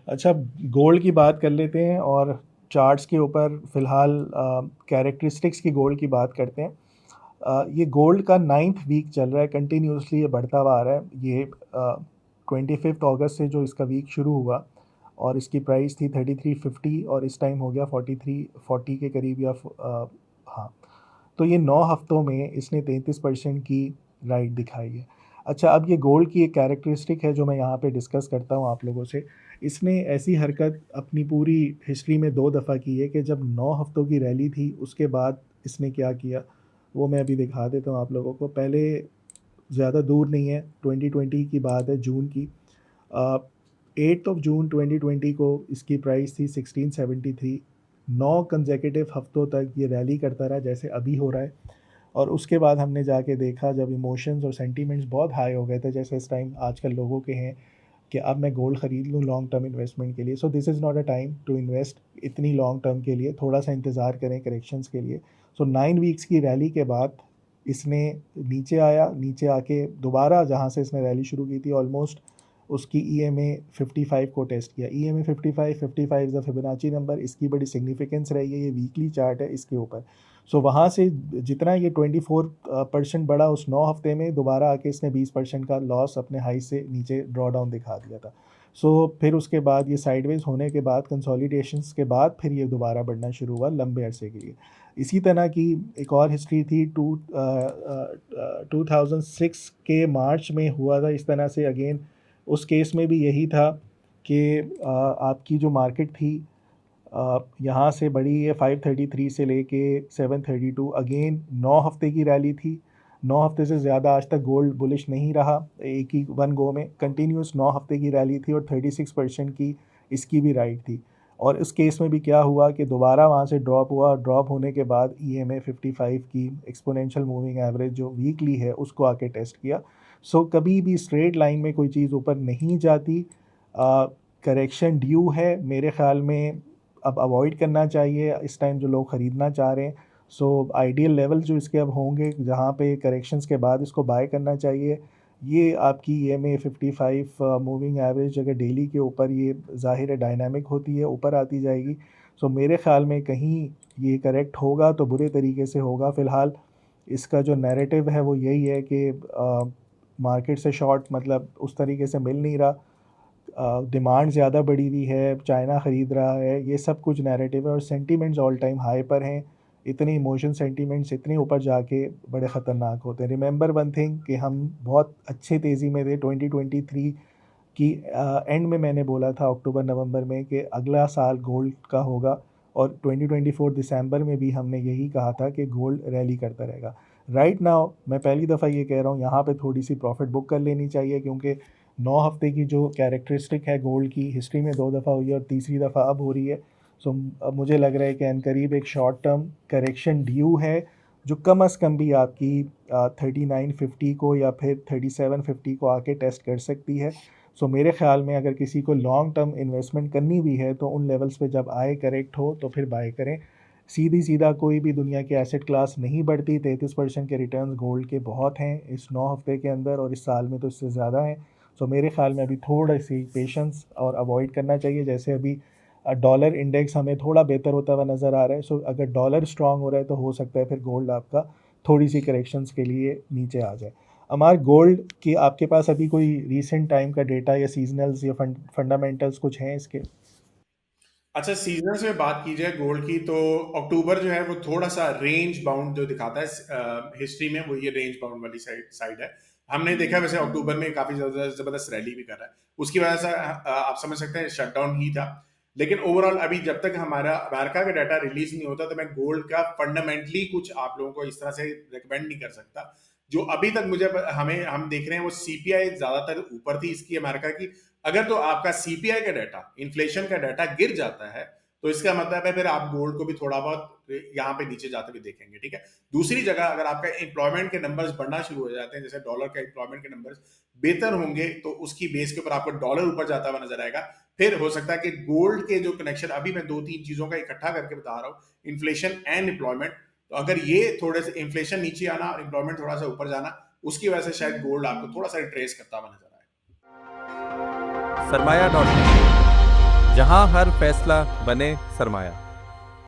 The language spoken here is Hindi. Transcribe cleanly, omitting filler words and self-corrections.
अच्छा, गोल्ड की बात कर लेते हैं और चार्ट्स के ऊपर फ़िलहाल कैरेक्टरिस्टिक्स की गोल्ड की बात करते हैं। ये गोल्ड का 9th वीक चल रहा है, कंटिन्यूअसली ये बढ़ता हुआ आ रहा है। ये 25 अगस्त से जो इसका वीक शुरू हुआ और इसकी प्राइस थी 3350 और इस टाइम हो गया 4340 के करीब या हाँ। तो ये 9 हफ्तों में इसने 33% की राइट दिखाई है। अच्छा, अब ये गोल्ड की एक कैरेक्टरिस्टिक है जो मैं यहाँ पे डिस्कस करता हूँ आप लोगों से। इसने ऐसी हरकत अपनी पूरी हिस्ट्री में 2 दफ़ा की है कि जब 9 हफ्तों की रैली थी उसके बाद इसने क्या किया, वो मैं अभी दिखा देता हूँ आप लोगों को। पहले ज़्यादा दूर नहीं है, 2020 की बात है, जून की। 8 जून 2020 को इसकी प्राइस थी 1673। 9 कंसेक्यूटिव हफ्तों तक ये रैली करता रहा जैसे अभी हो रहा है। और उसके बाद हमने जाके देखा जब इमोशंस और सेंटीमेंट्स बहुत हाई हो गए थे, जैसे इस टाइम आजकल लोगों के हैं कि अब मैं गोल्ड ख़रीद लूँ लॉन्ग टर्म इन्वेस्टमेंट के लिए। So this is not a time to invest इतनी लॉन्ग टर्म के लिए, थोड़ा सा इंतज़ार करें करेक्शंस के लिए। सो 9 वीक्स की रैली के बाद इसने नीचे आया, नीचे आके दोबारा जहाँ से इसने रैली शुरू की थी ऑलमोस्ट उसकी EMA 55 को टेस्ट किया। EMA 55 is the Fibonacci number, इसकी बड़ी सिग्निफिकेंस रही है। ये वीकली चार्ट है इसके ऊपर। सो वहाँ से जितना ये 24% बढ़ा उस 9 हफ्ते में, दोबारा आके इसने 20% का लॉस अपने हाई से नीचे ड्रॉ डाउन दिखा दिया था। सो फिर उसके बाद ये साइडवेज होने के बाद कंसोलिडेशंस के बाद फिर ये दोबारा बढ़ना शुरू हुआ लंबे अरसे के लिए। इसी तरह की एक और हिस्ट्री थी 2006 के मार्च में हुआ था इस तरह से अगेन। उस केस में भी यही था कि आपकी जो मार्केट थी यहाँ से बढ़ी है 533 से लेके 732। अगेन 9 हफ्ते की रैली थी। 9 हफ्ते से ज़्यादा आज तक गोल्ड बुलिश नहीं रहा, एक ही वन गो में कंटिन्यूस 9 हफ्ते की रैली थी और 36% की इसकी भी राइट थी। और इस केस में भी क्या हुआ कि दोबारा वहाँ से ड्रॉप हुआ। ड्रॉप होने के बाद EMA 55 की एक्सपोनेंशियल मूविंग एवरेज जो वीकली है उसको आके टेस्ट किया। सो कभी भी स्ट्रेट लाइन में कोई चीज़ ऊपर नहीं जाती। करेक्शन ड्यू है मेरे ख़्याल में, अब अवॉइड करना चाहिए इस टाइम जो लोग ख़रीदना चाह रहे हैं। सो आइडियल लेवल जो इसके अब होंगे जहाँ पे करेक्शंस के बाद इसको बाय करना चाहिए। ये आपकी EMA 55 मूविंग एवरेज अगर डेली के ऊपर ये ज़ाहिर है डायनामिक होती है, ऊपर आती जाएगी। सो मेरे ख़्याल में कहीं ये करेक्ट होगा तो बुरे तरीके से होगा। फ़िलहाल इसका जो नैरेटिव है वो यही है कि मार्केट से शॉर्ट मतलब उस तरीके से मिल नहीं रहा, डिमांड ज़्यादा बढ़ी हुई है, चाइना ख़रीद रहा है, ये सब कुछ नैरेटिव है। और सेंटीमेंट्स ऑल टाइम हाई पर हैं। इतने इमोशन सेंटीमेंट्स इतने ऊपर जाके बड़े ख़तरनाक होते हैं। रिमेंबर वन थिंग कि हम बहुत अच्छे तेज़ी में थे 2023 की एंड में मैंने बोला था अक्टूबर नवंबर में कि अगला साल गोल्ड का होगा। और 2024 दिसंबर में भी हमने यही कहा था कि गोल्ड रैली करता रहेगा। राइट नाउ मैं पहली दफ़ा ये कह रहा हूँ यहाँ पे थोड़ी सी प्रॉफिट बुक कर लेनी चाहिए, क्योंकि 9 हफ्ते की जो कैरेक्टरिस्टिक है गोल्ड की हिस्ट्री में 2 दफ़ा हुई है और तीसरी दफ़ा अब हो रही है। सो अब मुझे लग रहा है कि अनकरीब एक शॉर्ट टर्म करेक्शन ड्यू है जो कम अज़ कम भी आपकी 3950 को या फिर 3750 को आके टेस्ट कर सकती है। सो मेरे ख़्याल में अगर किसी को लॉन्ग टर्म इन्वेस्टमेंट करनी भी है तो उन लेवल्स पे जब आए करेक्ट हो तो फिर बाय करें। सीधी सीधा कोई भी दुनिया की एसेट क्लास नहीं बढ़ती। 33% के रिटर्न्स गोल्ड के बहुत हैं इस 9 हफ्ते के अंदर और इस साल में तो इससे ज़्यादा हैं। सो मेरे ख़्याल में अभी थोड़ा सी पेशेंस और अवॉइड करना चाहिए। जैसे अभी डॉलर इंडेक्स हमें थोड़ा बेहतर होता हुआ नज़र आ रहा है। सो अगर डॉलर स्ट्रांग हो रहा है तो हो सकता है फिर गोल्ड आपका थोड़ी सी करेक्शंस के लिए नीचे आ जाए। हमारे गोल्ड की आपके पास अभी कोई रीसेंट टाइम का डेटा या सीजनल्स या फंडामेंटल्स कुछ हैं इसके? अच्छा, सीजन से बात की जाए गोल्ड की तो अक्टूबर जो है वो थोड़ा सा रेंज बाउंड जो दिखाता है हिस्ट्री में, वो ये रेंज बाउंड वाली साइड साइड है। हमने देखा वैसे अक्टूबर में काफी ज्यादा जबरदस्त रैली भी कर रहा है, उसकी वजह से आप समझ सकते हैं शटडाउन ही था। लेकिन ओवरऑल अभी जब तक हमारा अमेरिका का डाटा रिलीज नहीं होता तो मैं गोल्ड का फंडामेंटली कुछ आप लोगों को इस तरह से रिकमेंड नहीं कर सकता। जो अभी तक मुझे हमें हम देख रहे हैं वो सीपीआई ज्यादातर ऊपर थी इसकी अमेरिका की। अगर तो आपका सीपीआई का डाटा, इन्फ्लेशन का डाटा गिर जाता है तो इसका मतलब है फिर आप गोल्ड को भी थोड़ा बहुत यहाँ पे नीचे जाते हुए देखेंगे, ठीक है। दूसरी जगह अगर आपका एम्प्लॉयमेंट के नंबर्स बढ़ना शुरू हो जाते हैं, जैसे डॉलर का एम्प्लॉयमेंट के नंबर्स बेहतर होंगे तो उसकी बेस के ऊपर आपको डॉलर ऊपर जाता हुआ नजर आएगा। फिर हो सकता है कि गोल्ड के जो कनेक्शन, अभी मैं दो तीन चीजों का इकट्ठा करके बता रहा हूँ, इन्फ्लेशन एंड एम्प्लॉयमेंट। तो अगर ये थोड़े से इन्फ्लेशन नीचे आना और एम्प्लॉयमेंट थोड़ा सा ऊपर जाना, उसकी वजह से शायद गोल्ड आपको थोड़ा सा ट्रेस करता हुआ नजर आए। सरमाया.in जहां हर फैसला बने सरमाया।